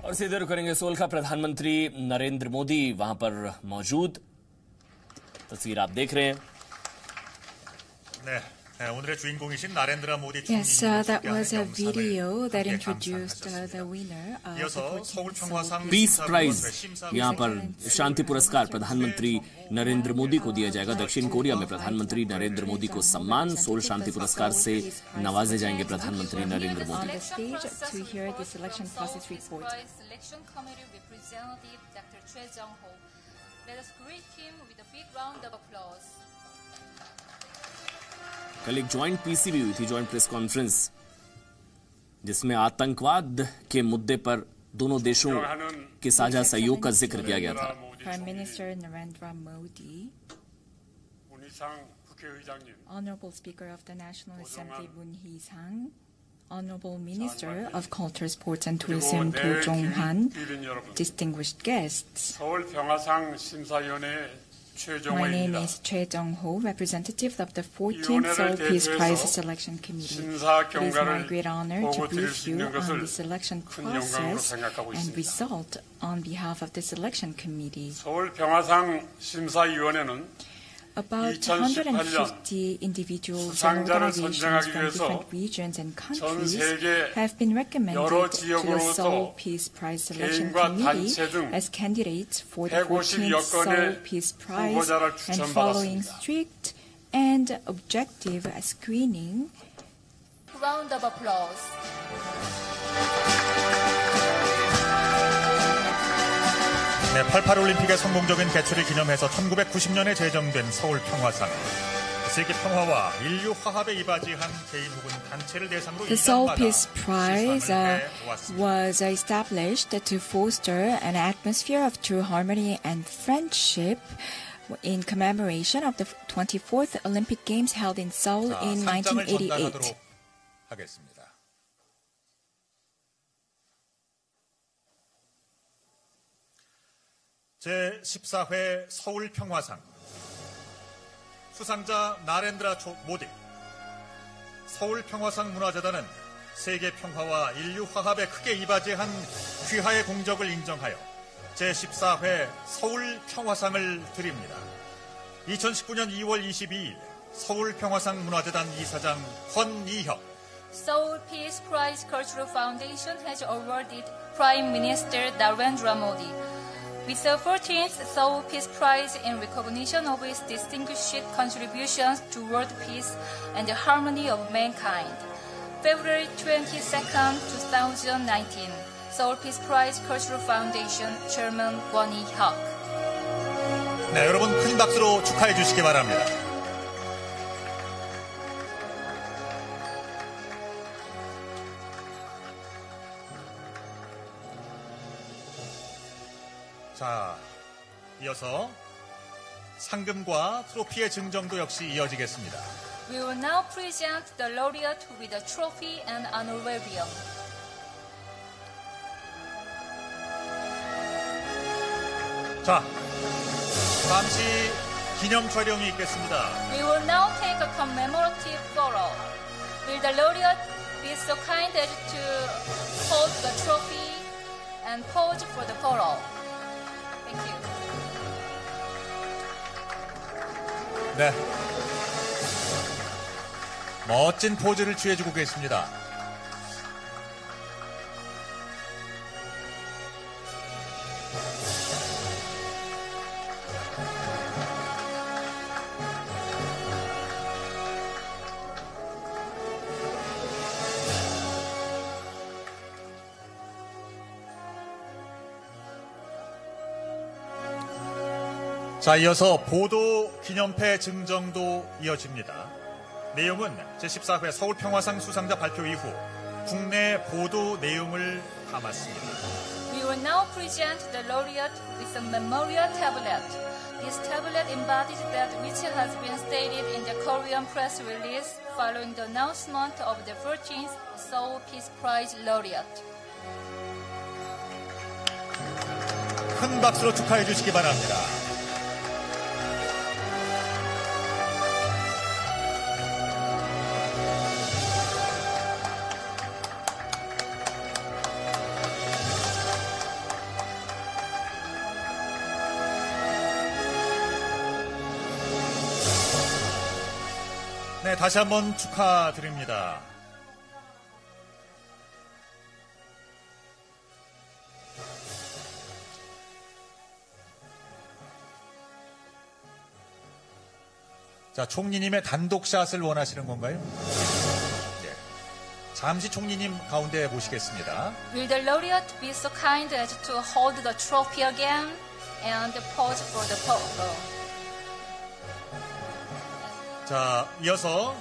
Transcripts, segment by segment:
और सीधे रुक करेंगे सोल का। प्रधानमंत्री नरेंद्र मोदी वहां पर मौजूद, तस्वीर आप देख रहे हैं। Yes, that was a video that introduced the winner of the 14th peace prize, यहाँ पर शांति पुरस्कार प्रधानमंत्री नरेंद्र मोदी को दिया जाएगा। दक्षिण कोरिया में प्रधानमंत्री नरेंद्र मोदी को सम्मान सोल शांति पुरस्कार से नवाजे जाएंगे प्रधानमंत्री नरेंद्र मोदी। कल एक ज्वाइंट पीसीबी हुई थी, ज्वाइंट प्रेस कॉन्फ्रेंस, जिसमें आतंकवाद के मुद्दे पर दोनों देशों के साझा सहयोग का जिक्र किया गया था। Prime Minister Narendra Modi, Honorable Speaker of the National Assembly Moon Hee-sang, Honorable Minister of Culture, Sports and Tourism Do Jong-han, distinguished guests. My name is Choi Jung-ho, representative of the 14th Seoul Peace Prize Selection Committee. It is my great honor to brief you on the selection process and result on behalf of the Selection Committee. About 150 individuals and organizations from different regions and countries have been recommended to the Seoul Peace Prize Selection Committee as candidates for the 14th Seoul Peace Prize, and following strict and objective screening. Round of applause. 네, 88 올림픽의 성공적인 개최를 기념해서 1990년에 제정된 서울 평화상. 세계 평화와 인류 화합에 이바지한 개인 혹은 단체를 대상으로 The Seoul Peace Prize was established to foster an atmosphere of true harmony and friendship in commemoration of the 24th Olympic Games held in Seoul in 1988. 하겠습니다. 제14회 서울 평화상 수상자 나렌드라 모디. 서울 평화상 문화재단은 세계 평화와 인류 화합에 크게 이바지한 귀하의 공적을 인정하여 제14회 서울 평화상을 드립니다. 2019년 2월 22일 서울 평화상 문화재단 이사장 권이혁. Seoul Peace Prize Cultural Foundation has awarded Prime Minister Narendra Modi with the 14th Seoul Peace Prize in recognition of his distinguished contributions to world peace and the harmony of mankind. February 22nd, 2019, Seoul Peace Prize Cultural Foundation Chairman Kwon Hee-hyuk. 네, 여러분 큰 박수로 축하해 주시기 바랍니다. 자, 이어서 상금과 트로피의 증정도 역시 이어지겠습니다. We will now present the laureate with the trophy and honorarium. 자, 잠시 기념 촬영이 있겠습니다. We will now take a commemorative photo. Will the laureate be so kind as to hold the trophy and pose for the photo? Thank you. 네. 멋진 포즈를 취해주고 계십니다. 자, 이어서 보도 기념패 증정도 이어집니다. 내용은 제14회 서울평화상 수상자 발표 이후 국내 보도 내용을 담았습니다. We will now present the laureate with a memorial tablet. This tablet embodies that which has been stated in the Korean press release following the announcement of the 14th Seoul Peace Prize laureate. 큰 박수로 축하해 주시기 바랍니다. 네, 다시 한번 축하드립니다. 자, 총리님의 단독샷을 원하시는 건가요? 네. 잠시 총리님 가운데 모시겠습니다. Will the laureate be so kind as to hold the trophy again and pose for the photo? 자, 이어서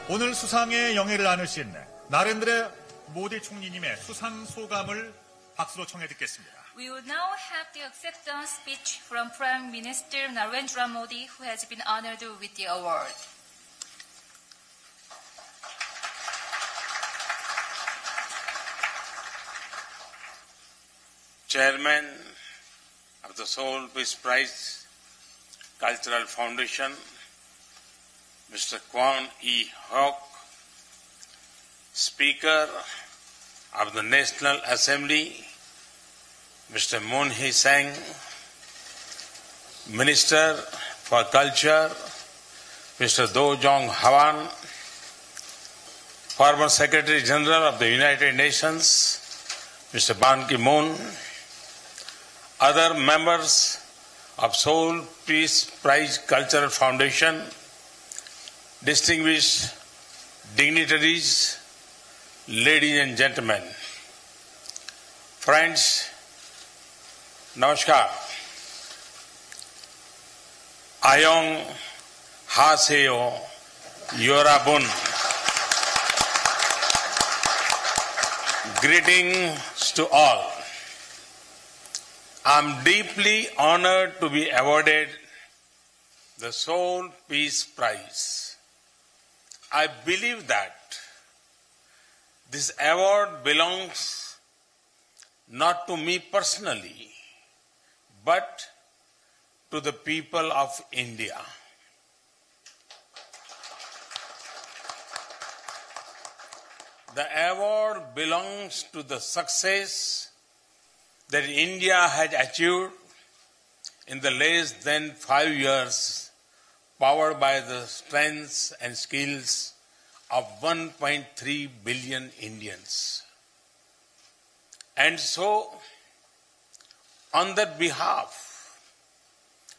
오늘 수상의 영예를 나누신 나렌드라 모디 총리님의 수상 소감을 박수로 청해 듣겠습니다. We will now have the acceptance speech from Prime Minister Narendra Modi, who has been honored with the award. Chairman of the Seoul Peace Prize Cultural Foundation, Mr. Kwon E-Hock, Speaker of the National Assembly, Mr. Moon Hee-sang, Minister for Culture, Mr. Do Jong-hwan, former Secretary General of the United Nations, Mr. Ban Ki-moon, other members of Seoul Peace Prize Cultural Foundation, distinguished dignitaries, ladies and gentlemen, friends, Namaskar. Ayong Haseo Yorabun. Greetings to all. I am deeply honored to be awarded the Seoul Peace Prize. I believe that this award belongs not to me personally, but to the people of India. The award belongs to the success that India has achieved in the less than 5 years, powered by the strengths and skills of 1.3 billion Indians. And so, on that behalf,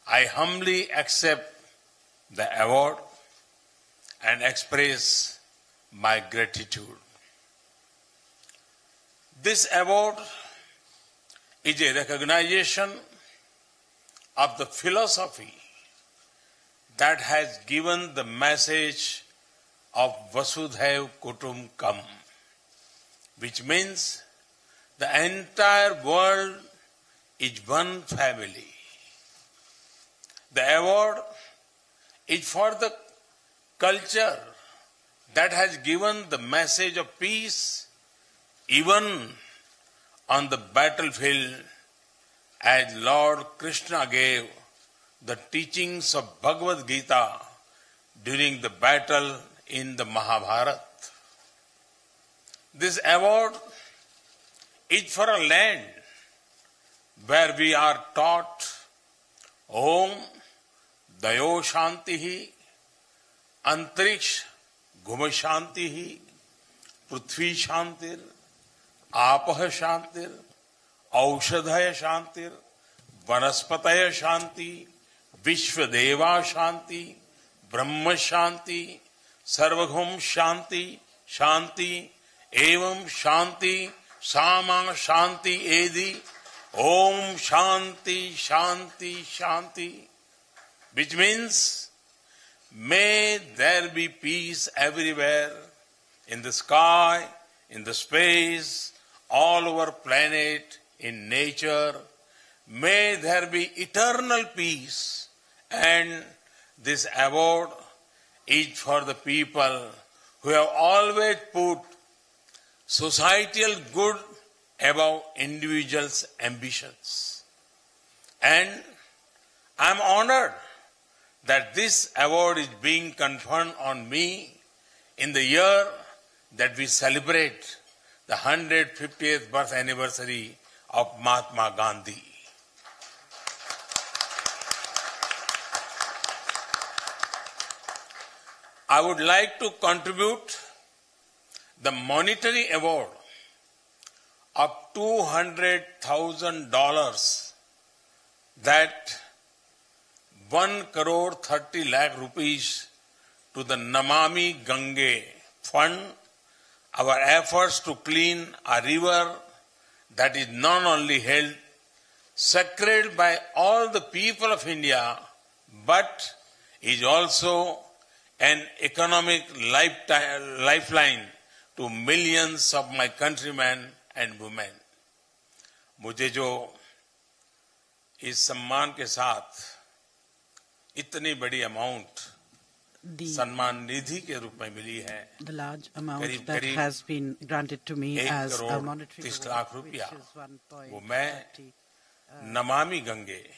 I humbly accept the award and express my gratitude. This award is a recognition of the philosophy that has given the message of Vasudhaiv Kutumbakam, which means the entire world is one family. The award is for the culture that has given the message of peace even on the battlefield, as Lord Krishna gave the teachings of Bhagavad Gita during the battle in the Mahabharata. This award is for a land where we are taught Om Dayo Shantihi, Antariksh Guma Shantihi, Prithvi Shantir, Apah Shantir, Aushadhaya Shantir, Vanaspataya Shanti, Vishwadeva Shanti, Brahma Shanti, Sarvagum Shanti, Shanti, Evam Shanti, Sama Shanti Edi, Om Shanti, Shanti, Shanti, which means, may there be peace everywhere, in the sky, in the space, all over planet, in nature. May there be eternal peace, and this award is for the people who have always put societal good above individuals' ambitions. And I am honored that this award is being conferred on me in the year that we celebrate the 150th birth anniversary of Mahatma Gandhi. I would like to contribute the monetary award of $200,000 that 1,30 lakh rupees to the Namami Gange Fund, our efforts to clean a river that is not only held sacred by all the people of India, but is also an economic lifeline to millions of my countrymen and women. मुझे जो इस सम्मान के साथ इतनी बड़ी amount Samman Nidhi के रूप में मिली है, the large amount that has been granted to me as a monetary reward, which is 1.30 वो मैं नमामि गंगे,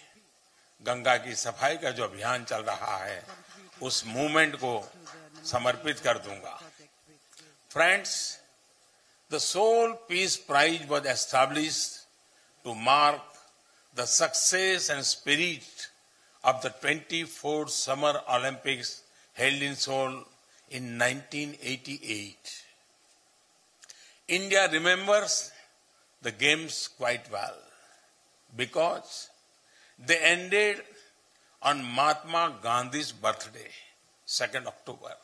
गंगा की सफाई का जो अभियान चल रहा है उस मूवमेंट को समर्पित कर दूंगा. Friends, the Seoul Peace Prize was established to mark the success and spirit of the 24th Summer Olympics held in Seoul in 1988. India remembers the games quite well because they ended on Mahatma Gandhi's birthday, 2nd October.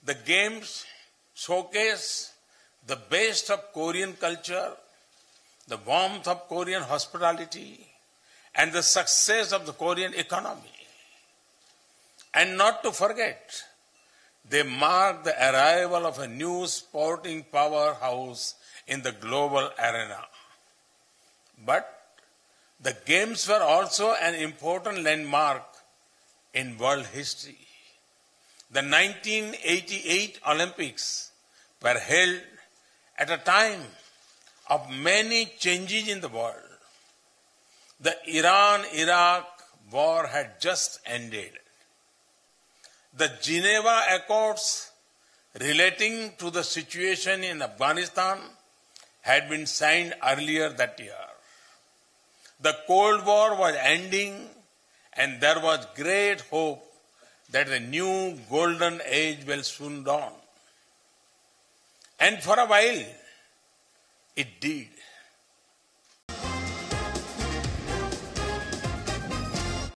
The games showcase the best of Korean culture, the warmth of Korean hospitality, and the success of the Korean economy. And not to forget, they mark the arrival of a new sporting powerhouse in the global arena. But the games were also an important landmark in world history. The 1988 Olympics were held at a time of many changes in the world. The Iran-Iraq war had just ended. The Geneva Accords relating to the situation in Afghanistan had been signed earlier that year. The Cold War was ending and there was great hope that the new golden age will soon dawn. And for a while, it did.